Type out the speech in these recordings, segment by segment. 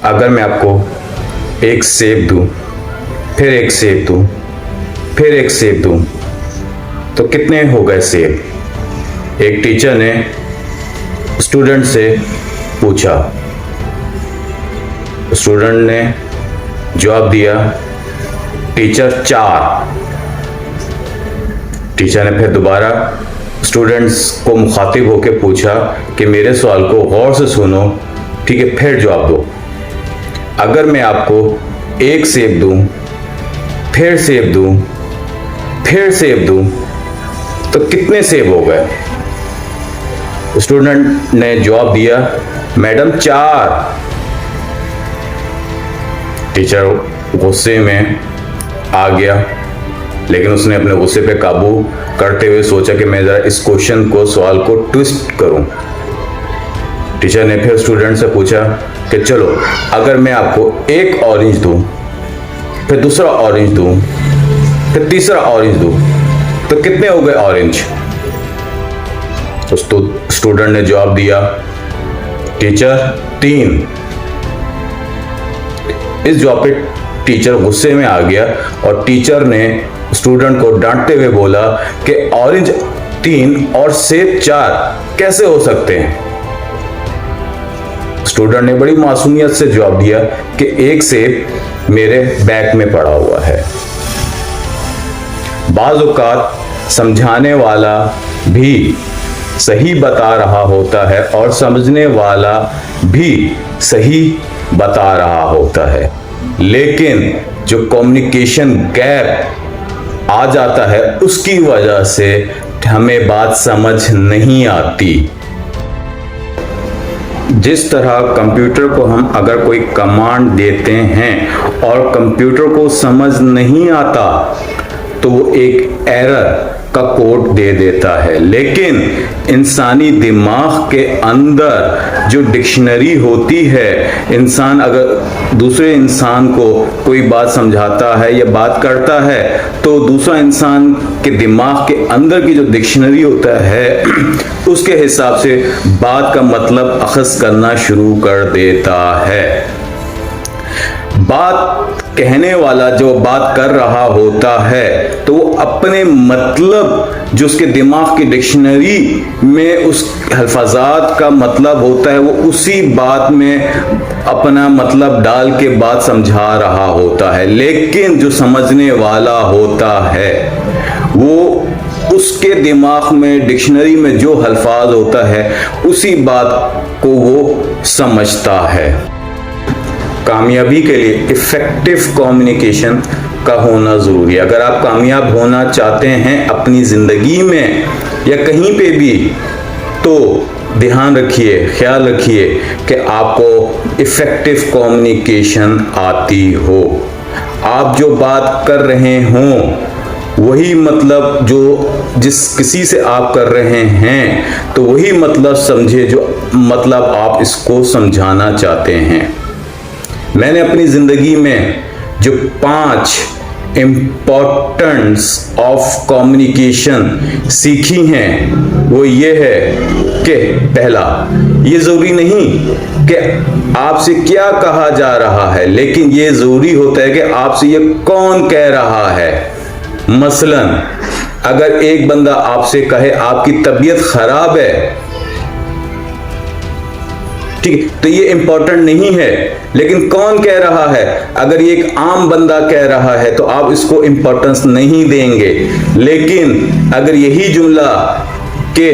अगर मैं आपको एक सेब दूं, फिर एक सेब दूं, फिर एक सेब दूं, तो कितने हो गए सेब? एक टीचर ने स्टूडेंट से पूछा। स्टूडेंट ने जवाब दिया, टीचर 4। टीचर ने फिर दोबारा स्टूडेंट्स को मुखातिब होकर पूछा कि मेरे सवाल को गौर से सुनो, ठीक है, फिर जवाब दो। अगर मैं आपको एक सेब दूं, फिर सेब दूं, फिर सेब दूं, तो कितने सेब हो गए? स्टूडेंट ने जवाब दिया, मैडम 4। टीचर गुस्से में आ गया, लेकिन उसने अपने गुस्से पे काबू करते हुए सोचा कि मैं जरा इस क्वेश्चन को, सवाल को ट्विस्ट करूं। टीचर ने फिर स्टूडेंट से पूछा कि चलो, अगर मैं आपको एक ऑरेंज दूं, फिर दूसरा ऑरेंज दूं, फिर तीसरा ऑरेंज दूं, तो कितने हो गए ऑरेंज? तो स्टूडेंट ने जवाब दिया, टीचर 3। इस जवाब पे टीचर गुस्से में आ गया और टीचर ने स्टूडेंट को डांटते हुए बोला कि ऑरेंज 3 और सेब 4 कैसे हो सकते हैं? स्टूडेंट ने बड़ी मासूमियत से जवाब दिया कि एक सेब मेरे बैग में पड़ा हुआ है। बाज़ औक़ात समझाने वाला भी सही बता रहा होता है और समझने वाला भी सही बता रहा होता है, लेकिन जो कम्युनिकेशन गैप आ जाता है उसकी वजह से हमें बात समझ नहीं आती। जिस तरह कंप्यूटर को हम अगर कोई कमांड देते हैं और कंप्यूटर को समझ नहीं आता तो वो एक एरर का कोड दे देता है, लेकिन इंसानी दिमाग के अंदर जो डिक्शनरी होती है, इंसान अगर दूसरे इंसान को कोई बात समझाता है या बात करता है तो दूसरा इंसान के दिमाग के अंदर की जो डिक्शनरी होता है उसके हिसाब से बात का मतलब अखज़ करना शुरू कर देता है। बात कहने वाला जो बात कर रहा होता है तो वो अपने मतलब जो उसके दिमाग की डिक्शनरी में उस अल्फाजात का मतलब होता है वो उसी बात में अपना मतलब डाल के बात समझा रहा होता है, लेकिन जो समझने वाला होता है वो उसके दिमाग में डिक्शनरी में जो अल्फाज होता है उसी बात को वो समझता है। कामयाबी के लिए इफेक्टिव कम्युनिकेशन का होना ज़रूरी है। अगर आप कामयाब होना चाहते हैं अपनी ज़िंदगी में या कहीं पे भी, तो ध्यान रखिए, ख्याल रखिए कि आपको इफेक्टिव कम्युनिकेशन आती हो। आप जो बात कर रहे हों वही मतलब जो जिस किसी से आप कर रहे हैं तो वही मतलब समझे जो मतलब आप इसको समझाना चाहते हैं। मैंने अपनी ज़िंदगी में जो 5 इम्पोर्टेंस ऑफ कम्युनिकेशन सीखी हैं वो ये है कि पहला, ये ज़रूरी नहीं कि आपसे क्या कहा जा रहा है, लेकिन ये ज़रूरी होता है कि आपसे ये कौन कह रहा है। मसलन अगर एक बंदा आपसे कहे आपकी तबीयत खराब है, ठीक, तो ये इंपॉर्टेंट नहीं है, लेकिन कौन कह रहा है? अगर ये एक आम बंदा कह रहा है तो आप इसको इंपॉर्टेंस नहीं देंगे, लेकिन अगर यही जुमला कि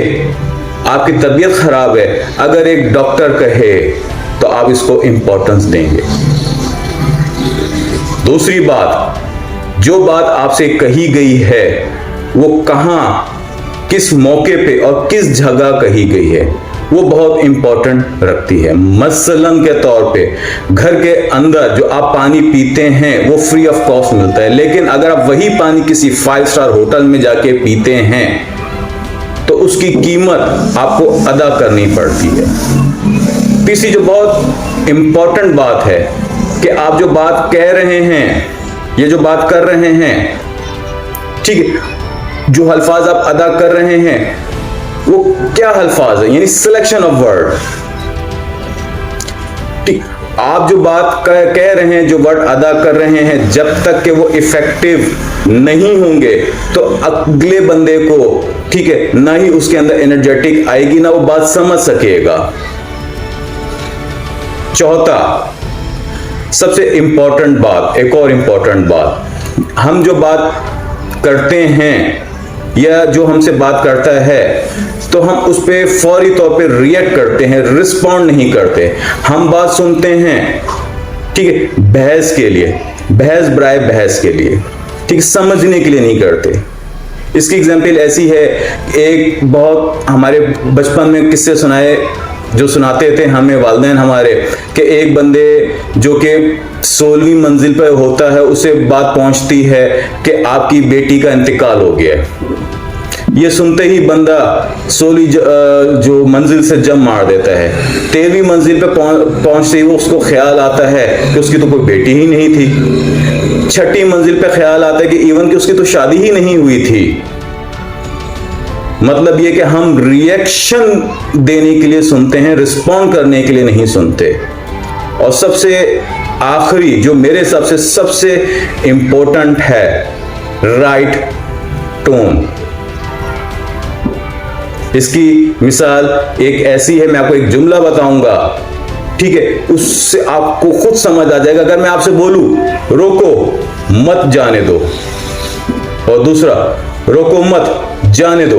आपकी तबीयत खराब है अगर एक डॉक्टर कहे तो आप इसको इंपॉर्टेंस देंगे। दूसरी बात, जो बात आपसे कही गई है वो कहां, किस मौके पे और किस जगह कही गई है वो बहुत इंपॉर्टेंट रखती है। मसलन के तौर पे घर के अंदर जो आप पानी पीते हैं वो फ्री ऑफ कॉस्ट मिलता है, लेकिन अगर आप वही पानी किसी 5 स्टार होटल में जाके पीते हैं तो उसकी कीमत आपको अदा करनी पड़ती है। तीसरी जो बहुत इंपॉर्टेंट बात है कि आप जो बात कह रहे हैं, ये जो बात कर रहे हैं, ठीक है, जो अल्फाज आप अदा कर रहे हैं वो क्या अल्फाज है, यानी सिलेक्शन ऑफ वर्ड, ठीक, आप जो बात कह रहे हैं, जो वर्ड अदा कर रहे हैं, जब तक कि वो इफेक्टिव नहीं होंगे तो अगले बंदे को, ठीक है, ना ही उसके अंदर एनर्जेटिक आएगी, ना वो बात समझ सकेगा। चौथा सबसे इंपॉर्टेंट बात, एक और इंपॉर्टेंट बात, हम जो बात करते हैं या जो हमसे बात करता है तो हम उस पर फौरी तौर पे रिएक्ट करते हैं, रिस्पॉन्ड नहीं करते। हम बात सुनते हैं, ठीक है, बहस के लिए, बहस बराए बहस के लिए, ठीक है, समझने के लिए नहीं करते। इसकी एग्जाम्पल ऐसी है, एक बहुत हमारे बचपन में किस्से सुनाए, जो सुनाते थे हमें वालिदैन हमारे, कि एक बंदे जो कि 16वीं मंजिल पर होता है, उसे बात पहुंचती है कि आपकी बेटी का इंतकाल हो गया है। ये सुनते ही बंदा 16वीं जो मंजिल से जंप मार देता है। 13वीं मंजिल पर पहुंचते ही उसको ख्याल आता है कि उसकी तो कोई बेटी ही नहीं थी। 6ठी मंजिल पे ख्याल आता है कि इवन कि उसकी तो शादी ही नहीं हुई थी। मतलब ये कि हम रिएक्शन देने के लिए सुनते हैं, रिस्पॉन्ड करने के लिए नहीं सुनते। और सबसे आखिरी जो मेरे हिसाब से सबसे इंपॉर्टेंट है, राइट टोन। इसकी मिसाल एक ऐसी है, मैं आपको एक जुमला बताऊंगा, ठीक है, उससे आपको खुद समझ आ जाएगा। अगर मैं आपसे बोलूं रोको मत जाने दो, और दूसरा रोको मत जाने दो,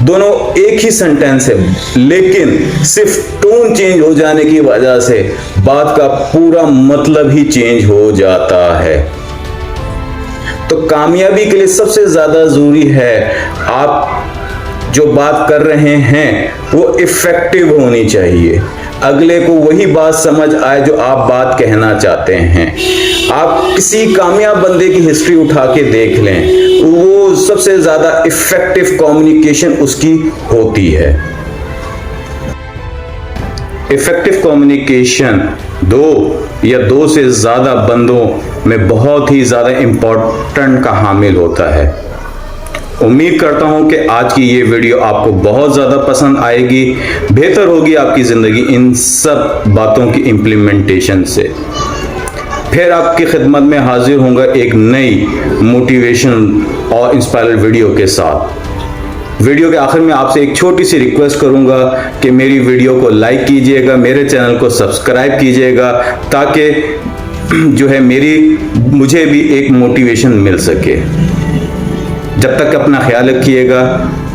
दोनों एक ही सेंटेंस है, लेकिन सिर्फ टोन चेंज हो जाने की वजह से बात का पूरा मतलब ही चेंज हो जाता है। तो कामयाबी के लिए सबसे ज्यादा जरूरी है आप जो बात कर रहे हैं वो इफेक्टिव होनी चाहिए, अगले को वही बात समझ आए जो आप बात कहना चाहते हैं। आप किसी कामयाब बंदे की हिस्ट्री उठा के देख लें, वो सबसे ज्यादा इफेक्टिव कम्युनिकेशन उसकी होती है। इफेक्टिव कम्युनिकेशन दो या दो से ज्यादा बंदों में बहुत ही ज्यादा इंपॉर्टेंट का हामिल होता है। उम्मीद करता हूं कि आज की ये वीडियो आपको बहुत ज़्यादा पसंद आएगी, बेहतर होगी आपकी ज़िंदगी इन सब बातों की इम्प्लीमेंटेशन से। फिर आपकी खिदमत में हाजिर होऊंगा एक नई मोटिवेशन और इंस्पायरल वीडियो के साथ। वीडियो के आखिर में आपसे एक छोटी सी रिक्वेस्ट करूंगा कि मेरी वीडियो को लाइक कीजिएगा, मेरे चैनल को सब्सक्राइब कीजिएगा, ताकि जो है मुझे भी एक मोटिवेशन मिल सके। जब तक अपना ख्याल रखिएगा,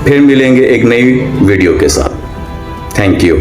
फिर मिलेंगे एक नई वीडियो के साथ। Thank you.